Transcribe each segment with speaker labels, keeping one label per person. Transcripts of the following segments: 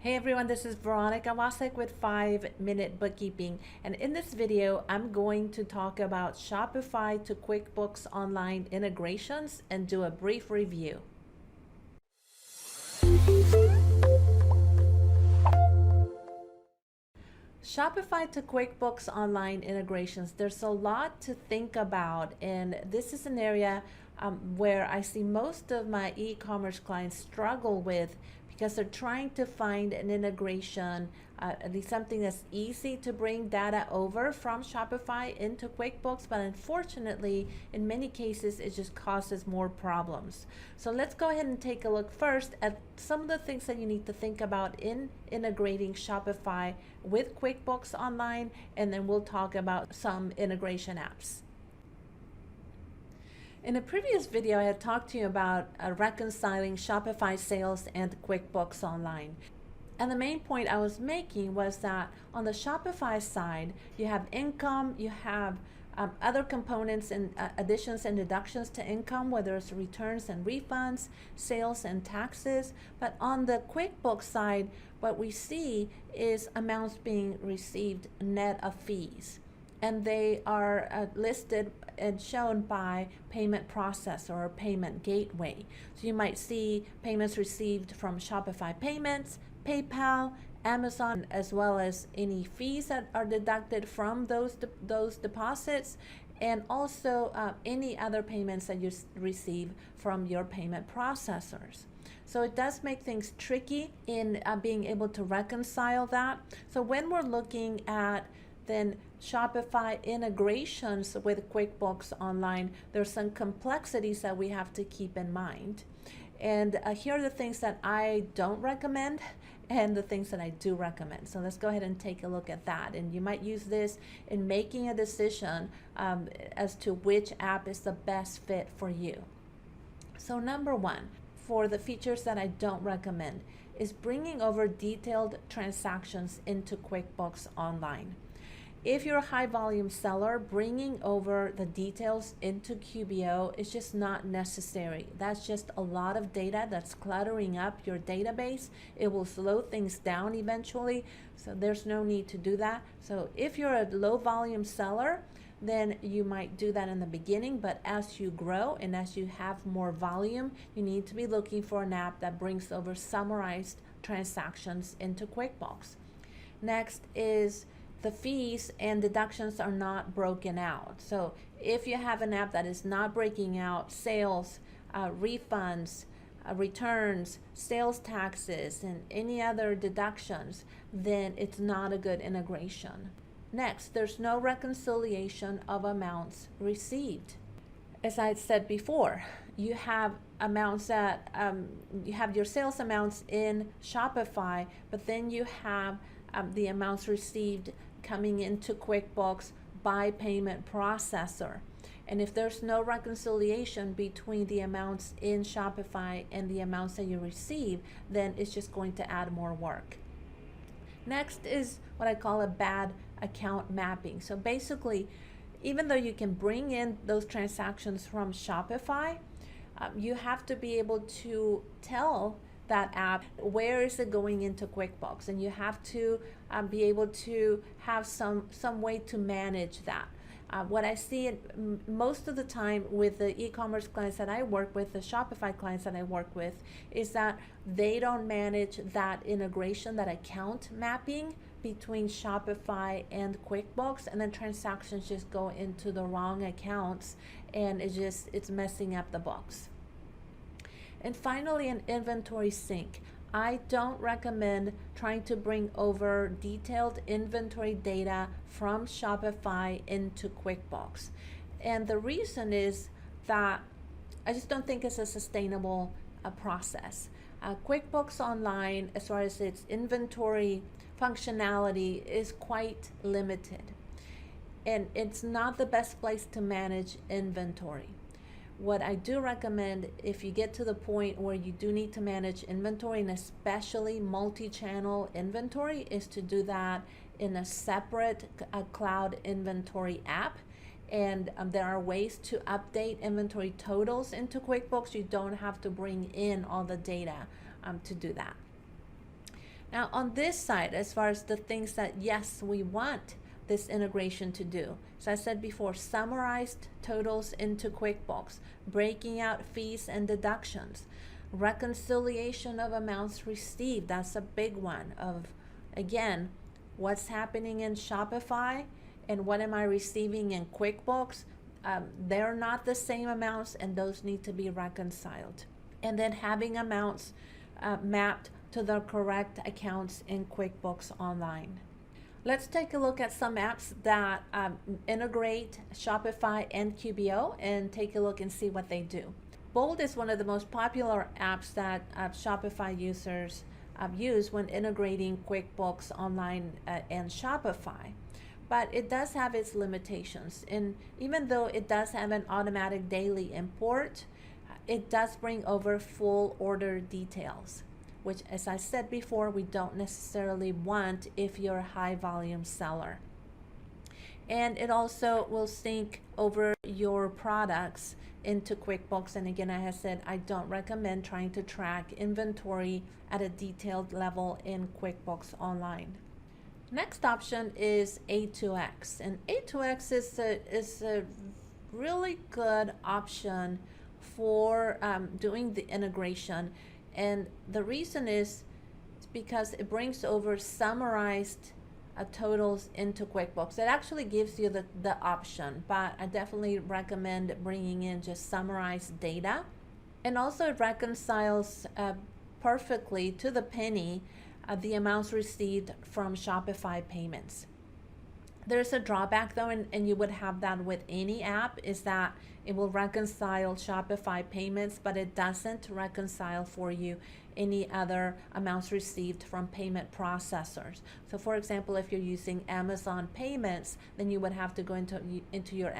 Speaker 1: Hey everyone, this is Veronica Wasek with 5-Minute Bookkeeping, and in this video I'm going to talk about Shopify to QuickBooks Online integrations and do a brief review. Shopify to QuickBooks Online integrations, there's a lot to think about, and this is an area where I see most of my e-commerce clients struggle with because they're trying to find an integration, at least something that's easy to bring data over from Shopify into QuickBooks, but unfortunately, in many cases, it just causes more problems. So let's go ahead and take a look first at some of the things that you need to think about in integrating Shopify with QuickBooks Online, and then we'll talk about some integration apps. In a previous video, I had talked to you about reconciling Shopify sales and QuickBooks Online. And the main point I was making was that on the Shopify side, you have income, you have other components and additions and deductions to income, whether it's returns and refunds, sales and taxes. But on the QuickBooks side, what we see is amounts being received net of fees. And they are listed and shown by payment processor or payment gateway. So you might see payments received from Shopify Payments, PayPal, Amazon, as well as any fees that are deducted from those deposits, and also any other payments that you receive from your payment processors. So it does make things tricky in being able to reconcile that. So when we're looking at then Shopify integrations with QuickBooks Online, there's some complexities that we have to keep in mind. And here are the things that I don't recommend and the things that I do recommend. So let's go ahead and take a look at that. And you might use this in making a decision as to which app is the best fit for you. So number one, for the features that I don't recommend, is bringing over detailed transactions into QuickBooks Online. If you're a high volume seller, bringing over the details into QBO is just not necessary. That's just a lot of data that's cluttering up your database. It will slow things down eventually, so there's no need to do that. So if you're a low volume seller, then you might do that in the beginning, but as you grow and as you have more volume, you need to be looking for an app that brings over summarized transactions into QuickBooks. Next is the fees and deductions are not broken out. So if you have an app that is not breaking out sales, refunds, returns, sales taxes, and any other deductions, then it's not a good integration. Next, there's no reconciliation of amounts received. As I said before, you have amounts that, you have your sales amounts in Shopify, but then you have the amounts received coming into QuickBooks by payment processor. And if there's no reconciliation between the amounts in Shopify and the amounts that you receive, then it's just going to add more work. Next is what I call a bad account mapping. So basically, even though you can bring in those transactions from Shopify, you have to be able to tell that app where is it going into QuickBooks, and you have to be able to have some way to manage that. What I see most of the time with the e-commerce clients that I work with, the Shopify clients that I work with, is that they don't manage that integration, that account mapping between Shopify and QuickBooks, and then transactions just go into the wrong accounts, and it's messing up the books. And finally, an inventory sync. I don't recommend trying to bring over detailed inventory data from Shopify into QuickBooks. And the reason is that I just don't think it's a sustainable process. QuickBooks Online, as far as its inventory functionality, is quite limited. And it's not the best place to manage inventory. What I do recommend, if you get to the point where you do need to manage inventory, and especially multi-channel inventory, is to do that in a separate cloud inventory app. And there are ways to update inventory totals into QuickBooks. You don't have to bring in all the data to do that. Now on this side, as far as the things that yes, we want this integration to do. So I said before, summarized totals into QuickBooks, breaking out fees and deductions, reconciliation of amounts received. That's a big one of, again, what's happening in Shopify and what am I receiving in QuickBooks. They're not the same amounts, and those need to be reconciled. And then having amounts mapped to the correct accounts in QuickBooks Online. Let's take a look at some apps that integrate Shopify and QBO and take a look and see what they do. Bold is one of the most popular apps that Shopify users use when integrating QuickBooks Online and Shopify. But it does have its limitations. And even though it does have an automatic daily import, it does bring over full order details, which, as I said before, we don't necessarily want if you're a high volume seller. And it also will sync over your products into QuickBooks. And again, I have said I don't recommend trying to track inventory at a detailed level in QuickBooks Online. Next option is A2X, and A2X is a really good option for doing the integration. And the reason is because it brings over summarized totals into QuickBooks. It actually gives you the option, but I definitely recommend bringing in just summarized data. And also it reconciles perfectly to the penny the amounts received from Shopify payments. There's a drawback though, and you would have that with any app, is that it will reconcile Shopify payments, but it doesn't reconcile for you any other amounts received from payment processors. So for example, if you're using Amazon payments, then you would have to go into your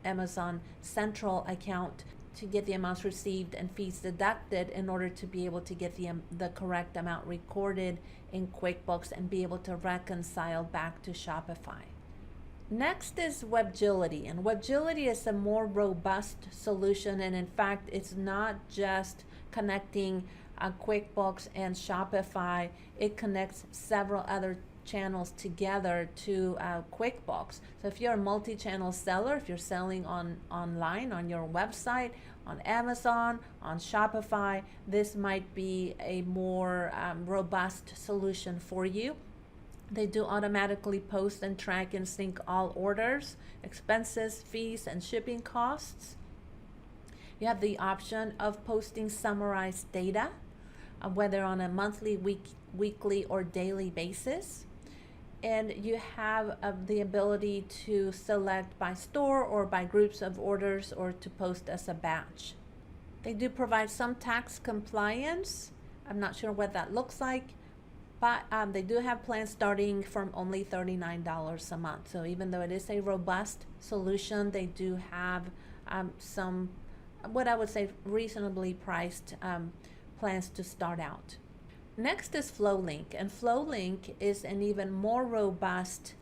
Speaker 1: Amazon Central account to get the amounts received and fees deducted in order to be able to get the correct amount recorded in QuickBooks and be able to reconcile back to Shopify. Next is Webgility, and Webgility is a more robust solution, and in fact it's not just connecting QuickBooks and Shopify, it connects several other channels together to QuickBooks. So if you're a multi-channel seller, if you're selling online, on your website, on Amazon, on Shopify, this might be a more robust solution for you. They do automatically post and track and sync all orders, expenses, fees, and shipping costs. You have the option of posting summarized data, whether on a monthly, weekly, or daily basis. And you have the ability to select by store or by groups of orders, or to post as a batch. They do provide some tax compliance. I'm not sure what that looks like, but they do have plans starting from only $39 a month. So even though it is a robust solution, they do have some, what I would say, reasonably priced plans to start out. Next is FlowLink, and FlowLink is an even more robust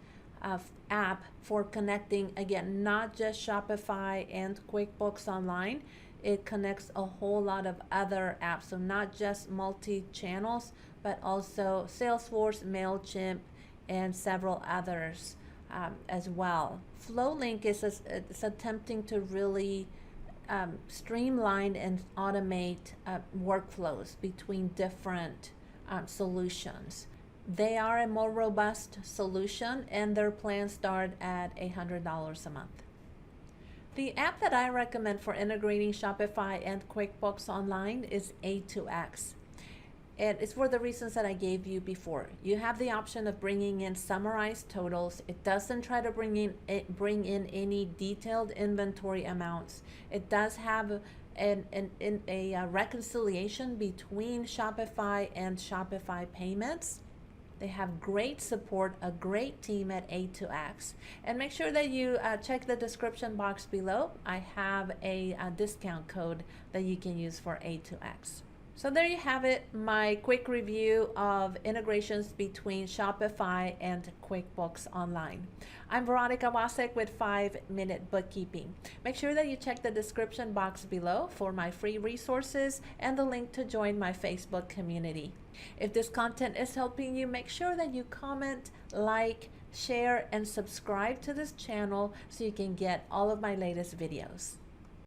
Speaker 1: app for connecting, again, not just Shopify and QuickBooks Online. It connects a whole lot of other apps, so not just multi-channels, but also Salesforce, MailChimp, and several others as well. FlowLink is attempting to really streamline and automate workflows between different solutions. They are a more robust solution, and their plans start at $100 a month. The app that I recommend for integrating Shopify and QuickBooks Online is A2X. And it's for the reasons that I gave you before. You have the option of bringing in summarized totals. It doesn't try to bring in any detailed inventory amounts. It does have a reconciliation between Shopify and Shopify payments. They have great support, a great team at A2X. And make sure that you check the description box below. I have a discount code that you can use for A2X. So there you have it, my quick review of integrations between Shopify and QuickBooks Online. I'm Veronica Wasek with 5-Minute Bookkeeping. Make sure that you check the description box below for my free resources and the link to join my Facebook community. If this content is helping you, make sure that you comment, like, share, and subscribe to this channel so you can get all of my latest videos.